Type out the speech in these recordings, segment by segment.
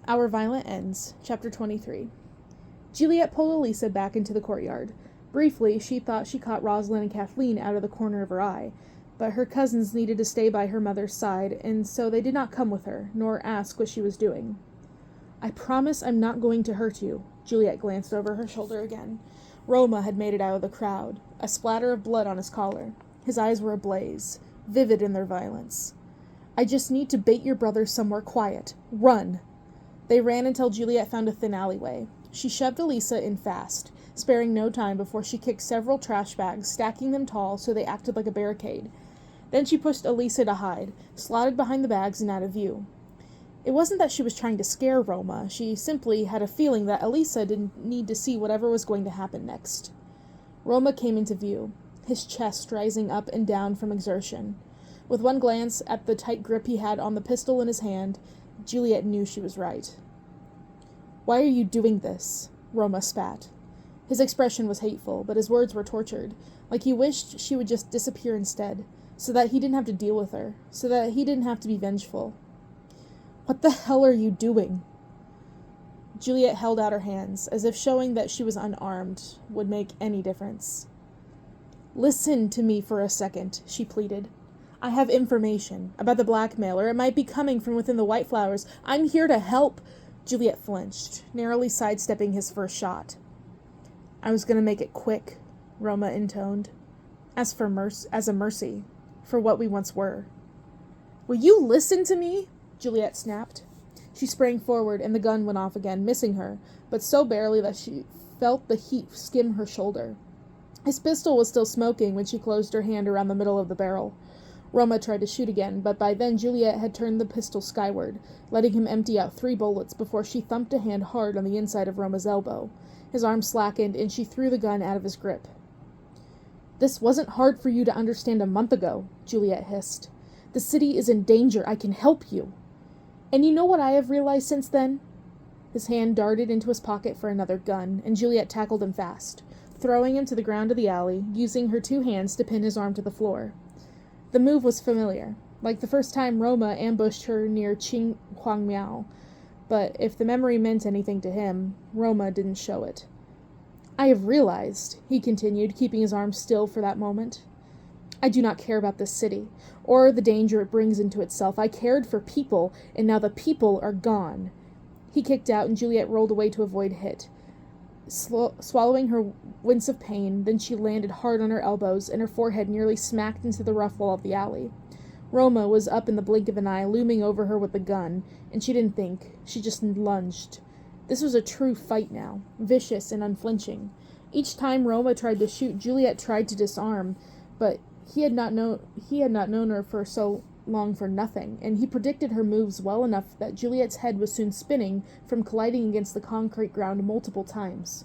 Our Violent Ends, Chapter 23. Juliet pulled Elisa back into the courtyard. Briefly, she thought she caught Rosalind and Kathleen out of the corner of her eye, but her cousins needed to stay by her mother's side, and so they did not come with her, nor ask what she was doing. "I promise I'm not going to hurt you." Juliet glanced over her shoulder again. Roma had made it out of the crowd, a splatter of blood on his collar. His eyes were ablaze, vivid in their violence. "I just need to bait your brother somewhere quiet. Run!" They ran until Juliet found a thin alleyway. She shoved Elisa in fast, sparing no time before she kicked several trash bags, stacking them tall so they acted like a barricade. Then she pushed Elisa to hide, slotted behind the bags and out of view. It wasn't that she was trying to scare Roma. She simply had a feeling that Elisa didn't need to see whatever was going to happen next. Roma came into view, his chest rising up and down from exertion. With one glance at the tight grip he had on the pistol in his hand, Juliet knew she was right. "Why are you doing this?" Roma spat. His expression was hateful, but his words were tortured, like he wished she would just disappear instead, so that he didn't have to deal with her, so that he didn't have to be vengeful. "What the hell are you doing?" Juliet held out her hands, as if showing that she was unarmed would make any difference. "Listen to me for a second," she pleaded. "I have information about the blackmailer. It might be coming from within the White Flowers. I'm here to help." Juliet flinched, narrowly sidestepping his first shot. "I was going to make it quick," Roma intoned, as a mercy for what we once were." "Will you listen to me?" Juliet snapped. She sprang forward, and the gun went off again, missing her, but so barely that she felt the heat skim her shoulder. His pistol was still smoking when she closed her hand around the middle of the barrel. Roma tried to shoot again, but by then Juliet had turned the pistol skyward, letting him empty out 3 bullets before she thumped a hand hard on the inside of Roma's elbow. His arm slackened, and she threw the gun out of his grip. "This wasn't hard for you to understand a month ago," Juliet hissed. "The city is in danger. I can help you. And you know what I have realized since then?" His hand darted into his pocket for another gun, and Juliet tackled him fast, throwing him to the ground of the alley, using her 2 hands to pin his arm to the floor. The move was familiar, like the first time Roma ambushed her near Qing Huang Miao, but if the memory meant anything to him, Roma didn't show it. "I have realized," he continued, keeping his arm still for that moment, "I do not care about this city, or the danger it brings into itself. I cared for people, and now the people are gone." He kicked out, and Juliet rolled away to avoid hit, swallowing her wince of pain. Then she landed hard on her elbows, and her forehead nearly smacked into the rough wall of the alley. Roma was up in the blink of an eye, looming over her with the gun, and she didn't think. She just lunged. This was a true fight now, vicious and unflinching. Each time Roma tried to shoot, Juliet tried to disarm, but he had not known her for so long for nothing, and he predicted her moves well enough that Juliet's head was soon spinning from colliding against the concrete ground multiple times.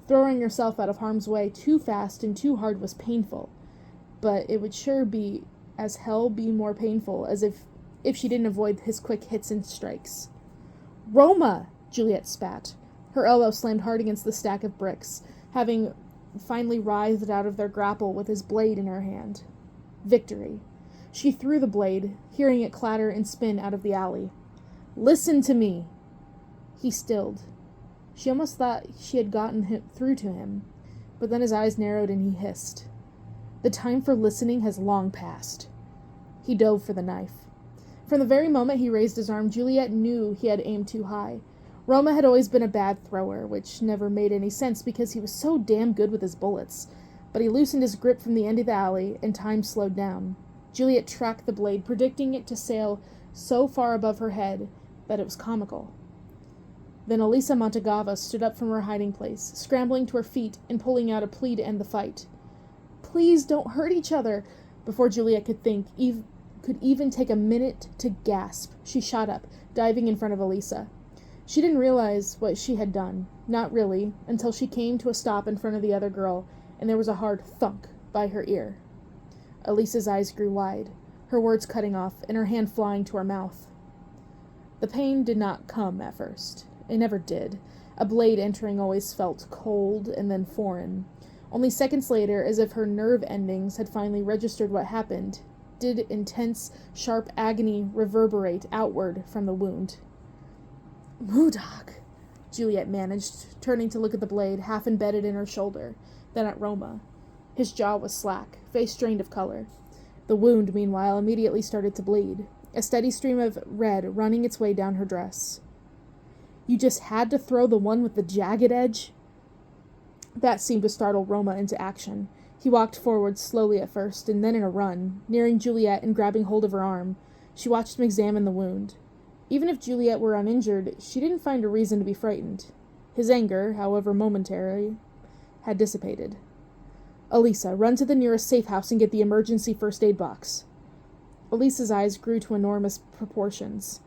Throwing herself out of harm's way too fast and too hard was painful, but it would sure be as hell be more painful as if she didn't avoid his quick hits and strikes. "Roma!" Juliet spat. Her elbow slammed hard against the stack of bricks, having finally writhed out of their grapple with his blade in her hand. Victory. She threw the blade, hearing it clatter and spin out of the alley. "Listen to me!" He stilled. She almost thought she had gotten through to him, but then his eyes narrowed and he hissed. "The time for listening has long passed." He dove for the knife. From the very moment he raised his arm, Juliet knew he had aimed too high. Roma had always been a bad thrower, which never made any sense because he was so damn good with his bullets. But he loosened his grip from the end of the alley, and time slowed down. Juliet tracked the blade, predicting it to sail so far above her head that it was comical. Then Elisa Montagava stood up from her hiding place, scrambling to her feet and pulling out a plea to end the fight. "Please don't hurt each other." Before Juliet could think, could even take a minute to gasp, she shot up, diving in front of Elisa. She didn't realize what she had done, not really, until she came to a stop in front of the other girl, and there was a hard thunk by her ear. Elisa's eyes grew wide, her words cutting off, and her hand flying to her mouth. The pain did not come at first. It never did. A blade entering always felt cold and then foreign. Only seconds later, as if her nerve endings had finally registered what happened, did intense, sharp agony reverberate outward from the wound. Modoc, Juliet managed, turning to look at the blade, half embedded in her shoulder, then at Roma. His jaw was slack, face drained of color. The wound, meanwhile, immediately started to bleed, a steady stream of red running its way down her dress. You just had to throw the one with the jagged edge? That seemed to startle Roma into action. He walked forward slowly at first, and then in a run, nearing Juliet and grabbing hold of her arm. She watched him examine the wound. Even if Juliet were uninjured, she didn't find a reason to be frightened. His anger, however momentary, had dissipated. Elisa, run to the nearest safe house and get the emergency first aid box. Elisa's eyes grew to enormous proportions.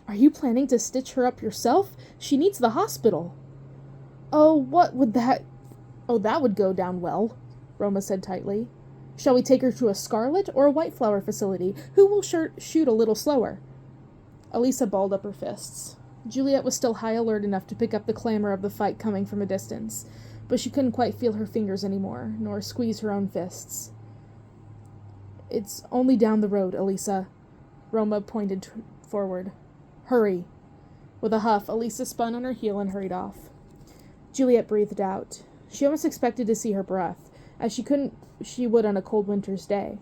Are you planning to stitch her up yourself? She needs the hospital. That would go down well, Roma said tightly. Shall we take her to a Scarlet or a White Flower facility? Who will shoot a little slower? Elisa balled up her fists. Juliet was still high alert enough to pick up the clamor of the fight coming from a distance, but she couldn't quite feel her fingers anymore, nor squeeze her own fists. It's only down the road, Elisa. Roma pointed forward. Hurry. With a huff, Elisa spun on her heel and hurried off. Juliet breathed out. She almost expected to see her breath, as she would on a cold winter's day.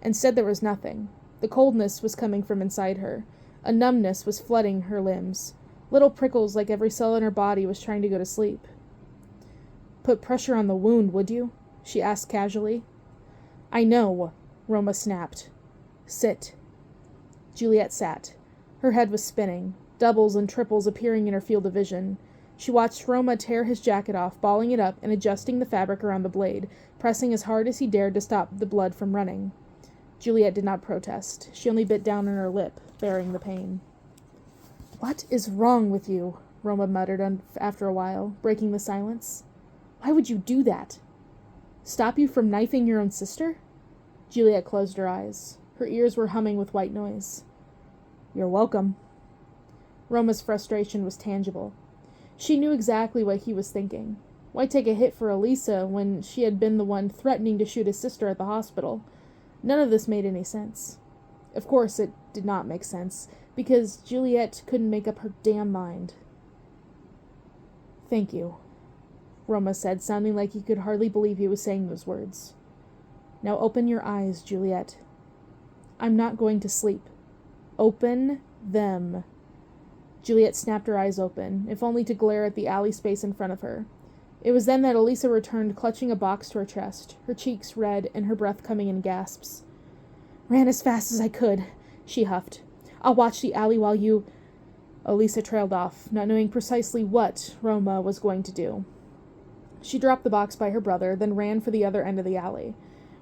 Instead, there was nothing. The coldness was coming from inside her. A numbness was flooding her limbs. Little prickles like every cell in her body was trying to go to sleep. Put pressure on the wound, would you? She asked casually. I know, Roma snapped. Sit. Juliet sat. Her head was spinning, doubles and triples appearing in her field of vision. She watched Roma tear his jacket off, balling it up and adjusting the fabric around the blade, pressing as hard as he dared to stop the blood from running. Juliet did not protest. She only bit down on her lip, bearing the pain. What is wrong with you? Roma muttered after a while, breaking the silence. Why would you do that? Stop you from knifing your own sister? Juliet closed her eyes. Her ears were humming with white noise. You're welcome. Roma's frustration was tangible. She knew exactly what he was thinking. Why take a hit for Elisa when she had been the one threatening to shoot his sister at the hospital? None of this made any sense. Of course it did not make sense, because Juliet couldn't make up her damn mind. Thank you, Roma said, sounding like he could hardly believe he was saying those words. Now open your eyes, Juliet. I'm not going to sleep. Open them. Juliet snapped her eyes open, if only to glare at the alley space in front of her. It was then that Elisa returned, clutching a box to her chest, her cheeks red and her breath coming in gasps. Ran as fast as I could, she huffed. I'll watch the alley while you... Elisa trailed off, not knowing precisely what Roma was going to do. She dropped the box by her brother, then ran for the other end of the alley.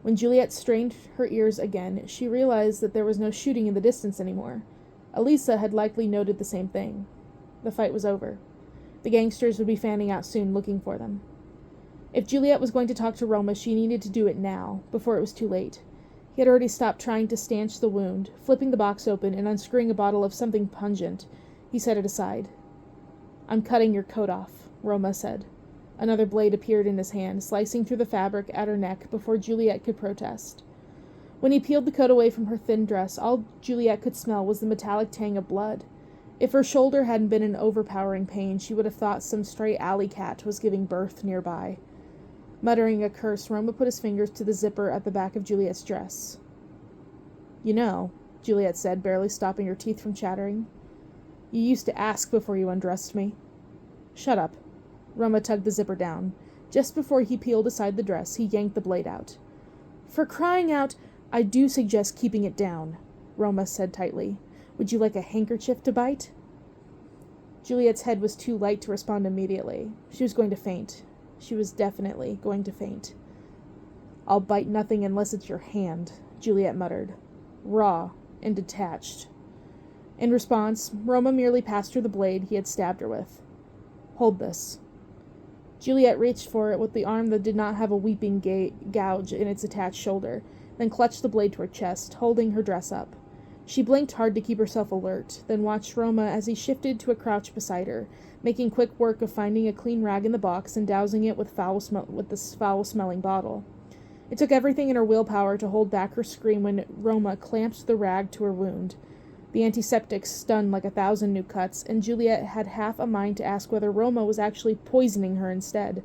When Juliet strained her ears again, she realized that there was no shooting in the distance anymore. Elisa had likely noted the same thing. The fight was over. The gangsters would be fanning out soon, looking for them. If Juliet was going to talk to Roma, she needed to do it now, before it was too late. He had already stopped trying to stanch the wound. Flipping the box open and unscrewing a bottle of something pungent, he set it aside. I'm cutting your coat off, Roma said. Another blade appeared in his hand, slicing through the fabric at her neck before Juliet could protest. When he peeled the coat away from her thin dress, all Juliet could smell was the metallic tang of blood. If her shoulder hadn't been an overpowering pain, she would have thought some stray alley cat was giving birth nearby. Muttering a curse, Roma put his fingers to the zipper at the back of Juliet's dress. You know, Juliet said, barely stopping her teeth from chattering. You used to ask before you undressed me. Shut up. Roma tugged the zipper down. Just before he peeled aside the dress, he yanked the blade out. For crying out, I do suggest keeping it down, Roma said tightly. Would you like a handkerchief to bite? Juliet's head was too light to respond immediately. She was going to faint. She was definitely going to faint. I'll bite nothing unless it's your hand, Juliet muttered. Raw and detached. In response, Roma merely passed her the blade he had stabbed her with. Hold this. Juliet reached for it with the arm that did not have a weeping gouge in its attached shoulder, then clutched the blade to her chest, holding her dress up. She blinked hard to keep herself alert, then watched Roma as he shifted to a crouch beside her, making quick work of finding a clean rag in the box and dousing it with this foul-smelling bottle. It took everything in her willpower to hold back her scream when Roma clamped the rag to her wound. The antiseptic stung like 1,000 new cuts, and Juliet had half a mind to ask whether Roma was actually poisoning her instead.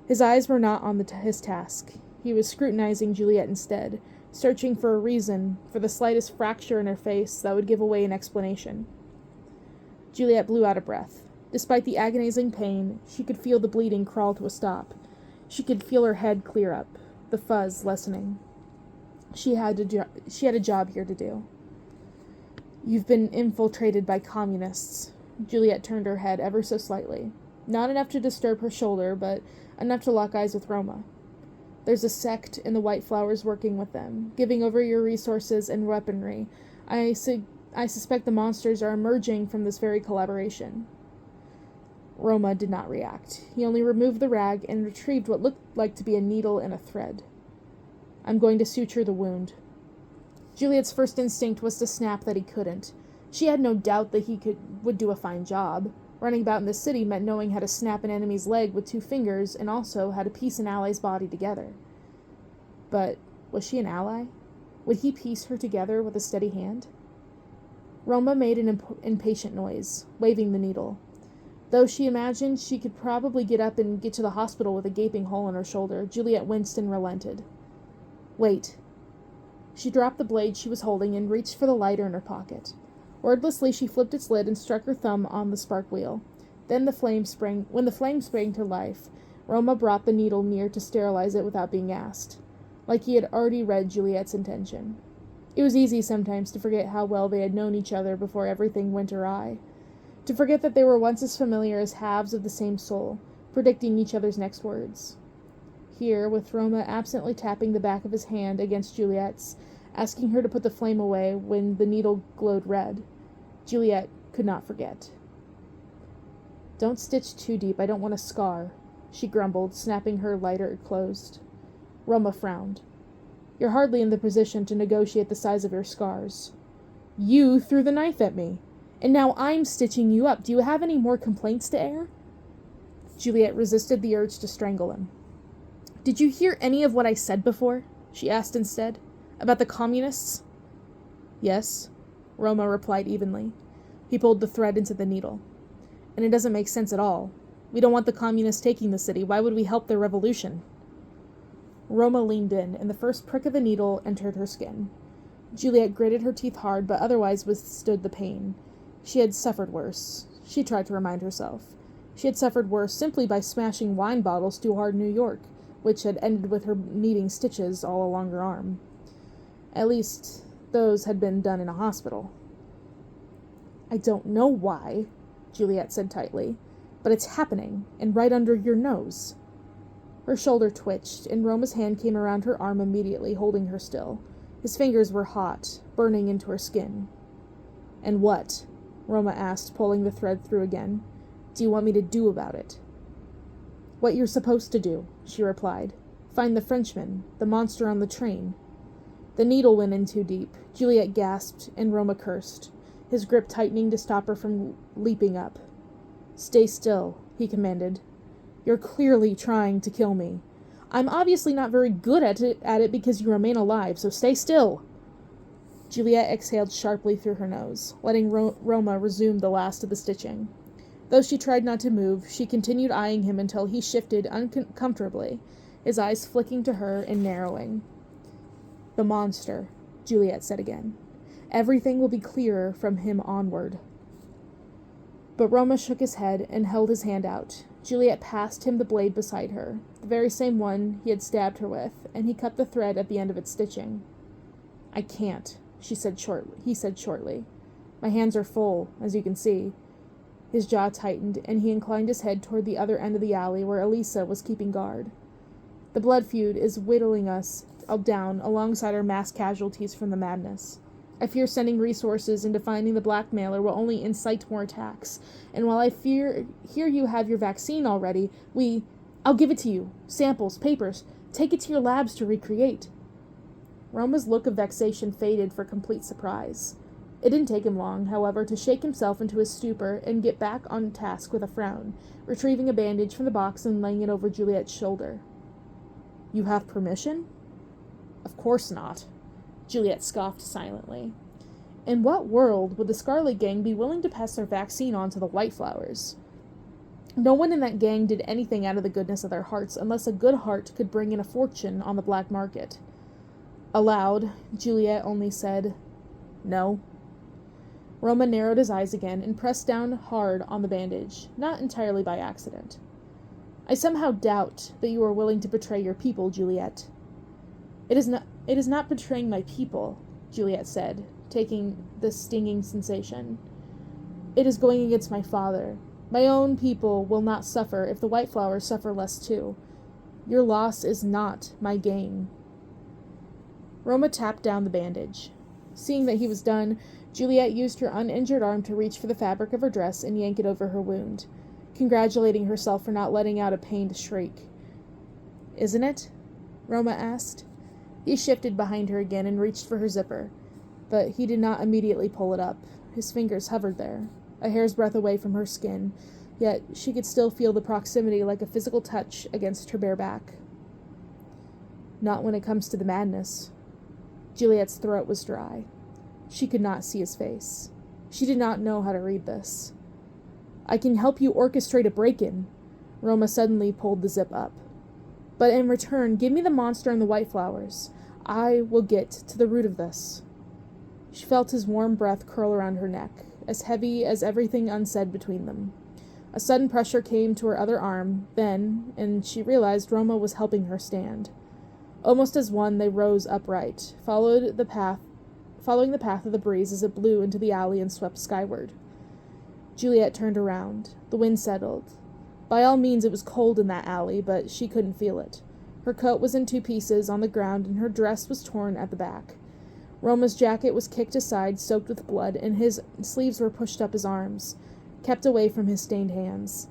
His eyes were not on his task. He was scrutinizing Juliet instead, searching for a reason, for the slightest fracture in her face that would give away an explanation. Juliet blew out a breath. Despite the agonizing pain, she could feel the bleeding crawl to a stop. She could feel her head clear up, the fuzz lessening. She had a job here to do. You've been infiltrated by communists. Juliet turned her head ever so slightly. Not enough to disturb her shoulder, but enough to lock eyes with Roma. There's a sect in the White Flowers working with them, giving over your resources and weaponry. I suspect the monsters are emerging from this very collaboration. Roma did not react. He only removed the rag and retrieved what looked like to be a needle and a thread. I'm going to suture the wound. Juliet's first instinct was to snap that he couldn't. She had no doubt that he would do a fine job. Running about in the city meant knowing how to snap an enemy's leg with 2 fingers and also how to piece an ally's body together. But was she an ally? Would he piece her together with a steady hand? Roma made an impatient noise, waving the needle. Though she imagined she could probably get up and get to the hospital with a gaping hole in her shoulder, Juliet winced and relented. Wait. She dropped the blade she was holding and reached for the lighter in her pocket. Wordlessly, she flipped its lid and struck her thumb on the spark wheel. When the flame sprang to life, Roma brought the needle near to sterilize it without being asked, like he had already read Juliet's intention. It was easy sometimes to forget how well they had known each other before everything went awry, to forget that they were once as familiar as halves of the same soul, predicting each other's next words. Here, with Roma absently tapping the back of his hand against Juliet's, asking her to put the flame away when the needle glowed red, Juliet could not forget. Don't stitch too deep, I don't want a scar, she grumbled, snapping her lighter closed. Roma frowned. You're hardly in the position to negotiate the size of your scars. You threw the knife at me, and now I'm stitching you up. Do you have any more complaints to air? Juliet resisted the urge to strangle him. Did you hear any of what I said before? She asked instead. About the communists? Yes, Roma replied evenly. He pulled the thread into the needle. And it doesn't make sense at all. We don't want the communists taking the city. Why would we help their revolution? Roma leaned in, and the first prick of the needle entered her skin. Juliet gritted her teeth hard, but otherwise withstood the pain. She had suffered worse. She tried to remind herself. She had suffered worse simply by smashing wine bottles too hard in New York, which had ended with her needing stitches all along her arm. At least, those had been done in a hospital. I don't know why, Juliet said tightly, but it's happening, and right under your nose. Her shoulder twitched, and Roma's hand came around her arm immediately, holding her still. His fingers were hot, burning into her skin. And what? Roma asked, pulling the thread through again. Do you want me to do about it? What you're supposed to do, she replied. Find the Frenchman, the monster on the train. The needle went in too deep. Juliet gasped, and Roma cursed, his grip tightening to stop her from leaping up. Stay still, he commanded. You're clearly trying to kill me. I'm obviously not very good at it because you remain alive, so stay still. Juliet exhaled sharply through her nose, letting Roma resume the last of the stitching. Though she tried not to move, she continued eyeing him until he shifted uncomfortably, his eyes flicking to her and narrowing. The monster, Juliet said again. Everything will be clearer from him onward. But Roma shook his head and held his hand out. Juliet passed him the blade beside her, the very same one he had stabbed her with, and he cut the thread at the end of its stitching. I can't, he said shortly. My hands are full, as you can see. His jaw tightened, and he inclined his head toward the other end of the alley where Elisa was keeping guard. The blood feud is whittling us down alongside our mass casualties from the madness. I fear sending resources into finding the blackmailer will only incite more attacks. And while I hear you have your vaccine already, I'll give it to you. Samples, papers. Take it to your labs to recreate. Roma's look of vexation faded for complete surprise. It didn't take him long, however, to shake himself into his stupor and get back on task with a frown, retrieving a bandage from the box and laying it over Juliet's shoulder. You have permission? Of course not. Juliet scoffed silently. In what world would the Scarlet Gang be willing to pass their vaccine on to the White Flowers? No one in that gang did anything out of the goodness of their hearts unless a good heart could bring in a fortune on the black market. Aloud, Juliet only said, "No." Roma narrowed his eyes again and pressed down hard on the bandage, not entirely by accident. "I somehow doubt that you are willing to betray your people, Juliet." It is not betraying my people," Juliet said, taking the stinging sensation. "It is going against my father. My own people will not suffer if the White Flowers suffer less too. Your loss is not my gain." Roma tapped down the bandage. Seeing that he was done, Juliet used her uninjured arm to reach for the fabric of her dress and yank it over her wound, congratulating herself for not letting out a pained shriek. "Isn't it?" Roma asked. He shifted behind her again and reached for her zipper, but he did not immediately pull it up. His fingers hovered there, a hair's breadth away from her skin, yet she could still feel the proximity like a physical touch against her bare back. "Not when it comes to the madness." Juliet's throat was dry. She could not see his face. She did not know how to read this. "I can help you orchestrate a break-in." Roma suddenly pulled the zip up. "But in return, give me the monster and the White Flowers. I will get to the root of this." She felt his warm breath curl around her neck, as heavy as everything unsaid between them. A sudden pressure came to her other arm, then, and she realized Roma was helping her stand. Almost as one, they rose upright, following the path of the breeze as it blew into the alley and swept skyward. Juliet turned around. The wind settled. By all means, it was cold in that alley, but she couldn't feel it. Her coat was in two pieces on the ground, and her dress was torn at the back. Roma's jacket was kicked aside, soaked with blood, and his sleeves were pushed up his arms, kept away from his stained hands.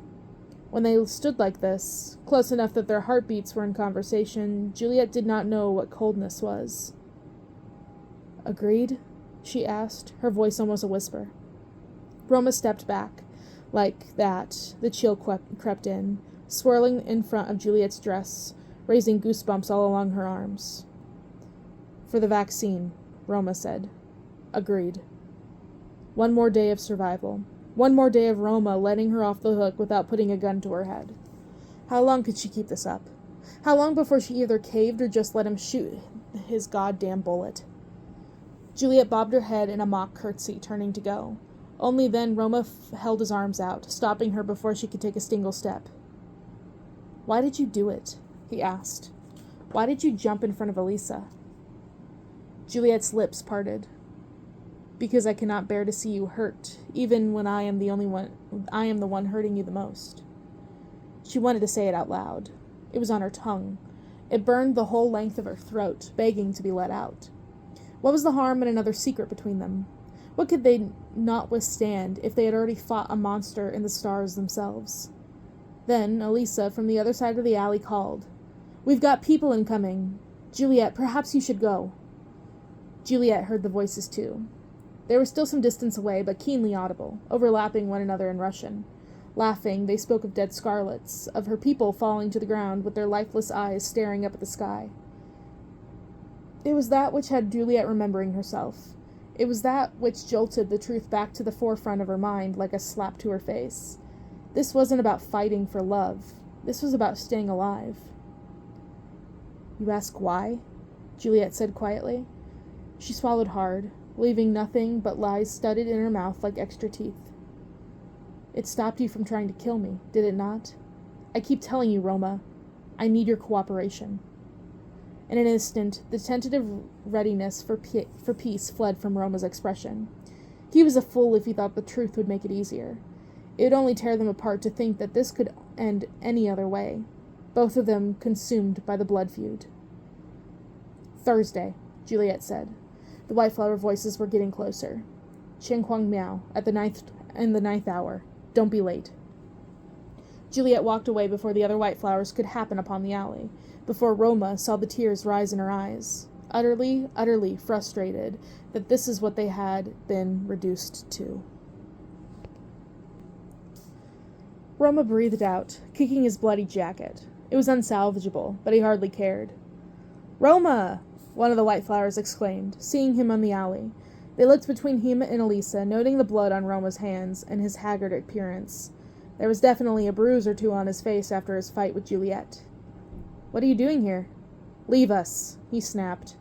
When they stood like this, close enough that their heartbeats were in conversation, Juliet did not know what coldness was. "Agreed?" she asked, her voice almost a whisper. Roma stepped back. Like that, the chill crept in, swirling in front of Juliet's dress, raising goosebumps all along her arms. "For the vaccine," Roma said. "Agreed." One more day of survival. One more day of Roma letting her off the hook without putting a gun to her head. How long could she keep this up? How long before she either caved or just let him shoot his goddamn bullet? Juliet bobbed her head in a mock curtsy, turning to go. Only then Roma held his arms out, stopping her before she could take a single step. "Why did you do it?" he asked. "Why did you jump in front of Elisa?" Juliet's lips parted. "Because I cannot bear to see you hurt, even when I am the one hurting you the most." She wanted to say it out loud. It was on her tongue. It burned the whole length of her throat, begging to be let out. What was the harm in another secret between them? What could they not withstand if they had already fought a monster in the stars themselves? Then Elisa, from the other side of the alley, called, "We've got people incoming. Juliet, perhaps you should go." Juliet heard the voices too. They were still some distance away, but keenly audible, overlapping one another in Russian. Laughing, they spoke of dead Scarlets, of her people falling to the ground with their lifeless eyes staring up at the sky. It was that which had Juliet remembering herself. It was that which jolted the truth back to the forefront of her mind like a slap to her face. This wasn't about fighting for love. This was about staying alive. "You ask why?" Juliet said quietly. She swallowed hard, leaving nothing but lies studded in her mouth like extra teeth. "It stopped you from trying to kill me, did it not? I keep telling you, Roma, I need your cooperation." In an instant, the tentative readiness for peace fled from Roma's expression. He was a fool if he thought the truth would make it easier. It would only tear them apart to think that this could end any other way, both of them consumed by the blood feud. "Thursday," Juliet said. The White Flower voices were getting closer. "Chen Kuang Miao, in the ninth hour. Don't be late." Juliet walked away before the other White Flowers could happen upon the alley, before Roma saw the tears rise in her eyes, utterly, utterly frustrated that this is what they had been reduced to. Roma breathed out, kicking his bloody jacket. It was unsalvageable, but he hardly cared. "Roma!" one of the White Flowers exclaimed, seeing him on the alley. They looked between him and Elisa, noting the blood on Roma's hands and his haggard appearance. There was definitely a bruise or two on his face after his fight with Juliet. "What are you doing here?" "Leave us," he snapped.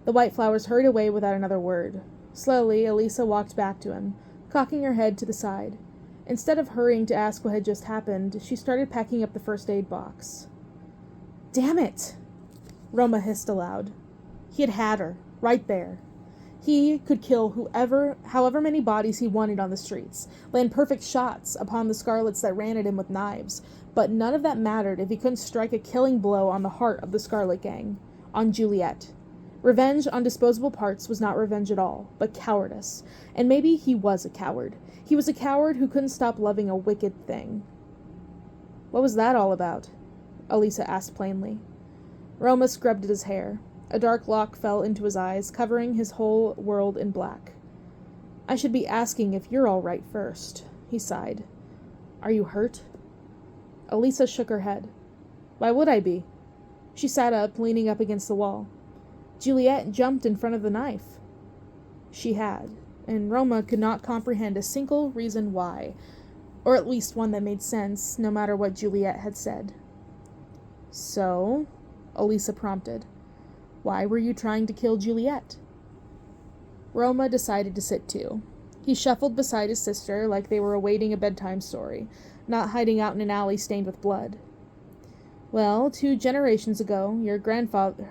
The white flowers hurried away without another word. Slowly, Elisa walked back to him, cocking her head to the side. Instead of hurrying to ask what had just happened, she started packing up the first aid box. "Damn it!" Roma hissed aloud. He had her, right there. He could kill however many bodies he wanted on the streets, land perfect shots upon the Scarlets that ran at him with knives, but none of that mattered if he couldn't strike a killing blow on the heart of the Scarlet Gang, on Juliet. Revenge on disposable parts was not revenge at all, but cowardice, and maybe he was a coward. He was a coward who couldn't stop loving a wicked thing. "What was that all about?" Elisa asked plainly. Roma scrubbed at his hair. A dark lock fell into his eyes, covering his whole world in black. "I should be asking if you're all right first," he sighed. "Are you hurt?" Elisa shook her head. "Why would I be?" She sat up, leaning up against the wall. "Juliet jumped in front of the knife." She had, and Roma could not comprehend a single reason why, or at least one that made sense, no matter what Juliet had said. "So?" Elisa prompted. "Why were you trying to kill Juliet?" Roma decided to sit too. He shuffled beside his sister like they were awaiting a bedtime story, not hiding out in an alley stained with blood. "Well, 2 generations ago,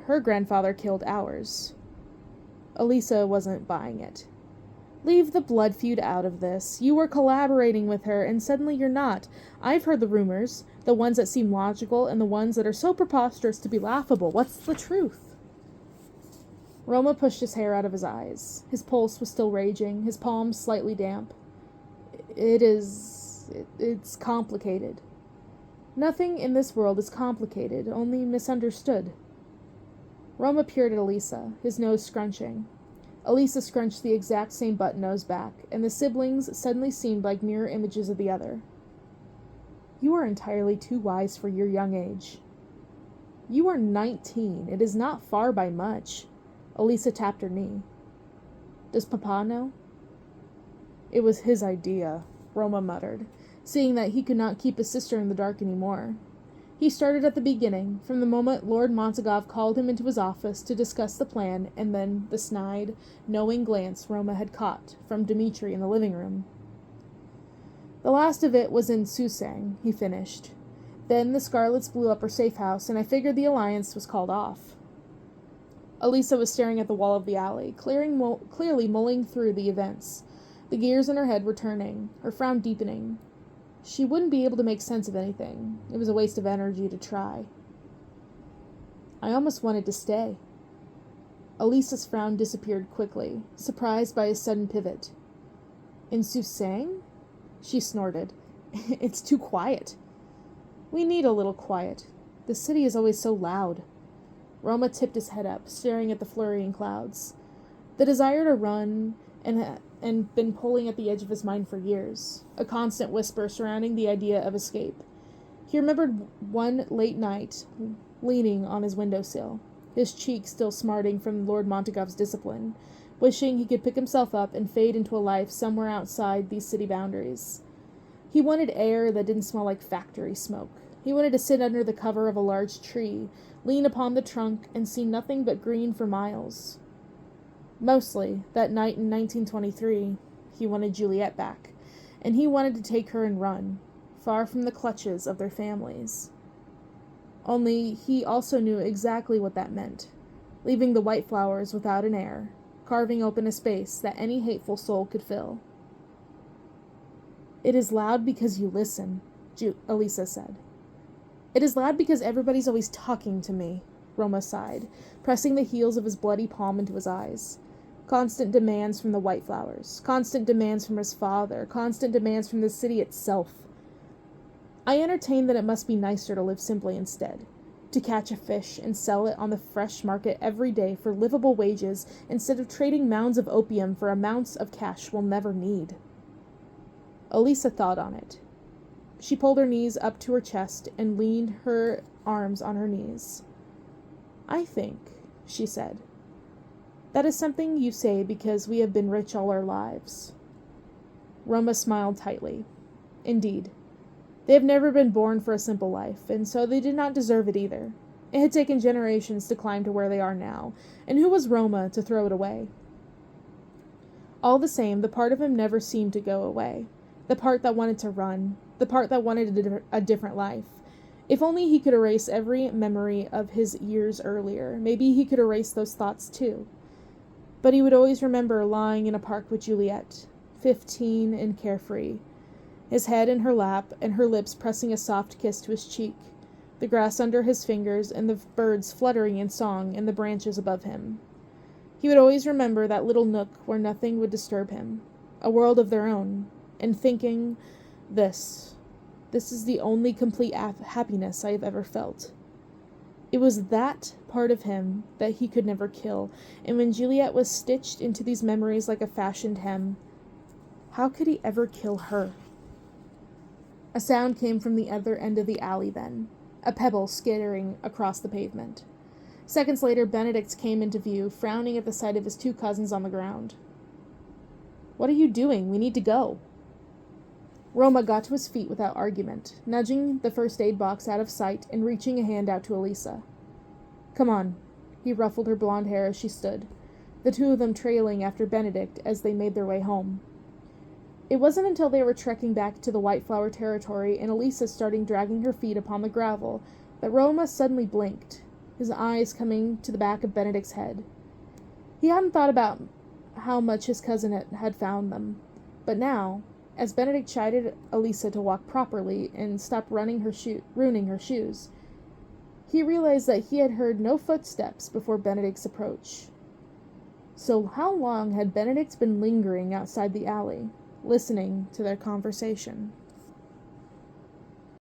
her grandfather killed ours." Elisa wasn't buying it. "Leave the blood feud out of this. You were collaborating with her, and suddenly you're not. I've heard the rumors, the ones that seem logical and the ones that are so preposterous to be laughable. What's the truth?" Roma pushed his hair out of his eyes. His pulse was still raging, his palms slightly damp. It's complicated." "Nothing in this world is complicated, only misunderstood." Roma peered at Elisa, his nose scrunching. Elisa scrunched the exact same button-nose back, and the siblings suddenly seemed like mirror images of the other. "You are entirely too wise for your young age." "You are 19. It is not far by much." Elisa tapped her knee. "Does Papa know?" "It was his idea," Roma muttered, seeing that he could not keep his sister in the dark anymore. He started at the beginning, from the moment Lord Montagov called him into his office to discuss the plan, and then the snide, knowing glance Roma had caught from Dmitri in the living room. "The last of it was in Susang," he finished. "Then the Scarlets blew up our safe house, and I figured the alliance was called off." Elisa was staring at the wall of the alley, clearly mulling through the events. The gears in her head were turning, her frown deepening. She wouldn't be able to make sense of anything. It was a waste of energy to try. "I almost wanted to stay." Elisa's frown disappeared quickly, surprised by his sudden pivot. "In Susang?" She snorted. "It's too quiet." "We need a little quiet. The city is always so loud." Roma tipped his head up, staring at the flurrying clouds. The desire to run and been pulling at the edge of his mind for years, a constant whisper surrounding the idea of escape. He remembered one late night, leaning on his windowsill, his cheek still smarting from Lord Montagov's discipline, wishing he could pick himself up and fade into a life somewhere outside these city boundaries. He wanted air that didn't smell like factory smoke. He wanted to sit under the cover of a large tree, lean upon the trunk, and see nothing but green for miles. Mostly, that night in 1923, he wanted Juliet back, and he wanted to take her and run, far from the clutches of their families. Only he also knew exactly what that meant, leaving the white flowers without an heir, carving open a space that any hateful soul could fill. "It is loud because you listen," Elisa said. "It is loud because everybody's always talking to me," Roma sighed, pressing the heels of his bloody palm into his eyes. Constant demands from the white flowers, constant demands from his father, constant demands from the city itself. "I entertain that it must be nicer to live simply instead, to catch a fish and sell it on the fresh market every day for livable wages instead of trading mounds of opium for amounts of cash we'll never need." Elisa thought on it. She pulled her knees up to her chest and leaned her arms on her knees. "I think," she said, That is something you say because we have been rich all our lives. Roma smiled tightly. Indeed. They have never been born for a simple life, and so they did not deserve it either. It had taken generations to climb to where they are now, and who was Roma to throw it away? All the same, the part of him never seemed to go away. The part that wanted to run, the part that wanted a different life. If only he could erase every memory of his years earlier, maybe he could erase those thoughts too. But he would always remember lying in a park with Juliet, 15 and carefree, his head in her lap and her lips pressing a soft kiss to his cheek, the grass under his fingers and the birds fluttering in song in the branches above him. He would always remember that little nook where nothing would disturb him, a world of their own, and thinking, this is the only complete happiness I have ever felt. It was that part of him that he could never kill, and when Juliet was stitched into these memories like a fashioned hem, how could he ever kill her? A sound came from the other end of the alley then, a pebble skittering across the pavement. Seconds later, Benedict came into view, frowning at the sight of his two cousins on the ground. "What are you doing? We need to go." Roma got to his feet without argument, nudging the first aid box out of sight and reaching a hand out to Elisa. "Come on." He ruffled her blonde hair as she stood, the two of them trailing after Benedict as they made their way home. It wasn't until they were trekking back to the White Flower territory and Elisa starting dragging her feet upon the gravel that Roma suddenly blinked, his eyes coming to the back of Benedict's head. He hadn't thought about how much his cousin had found them, but now, as Benedict chided Elisa to walk properly and stop ruining her shoes, he realized that he had heard no footsteps before Benedict's approach. So how long had Benedict been lingering outside the alley, listening to their conversation?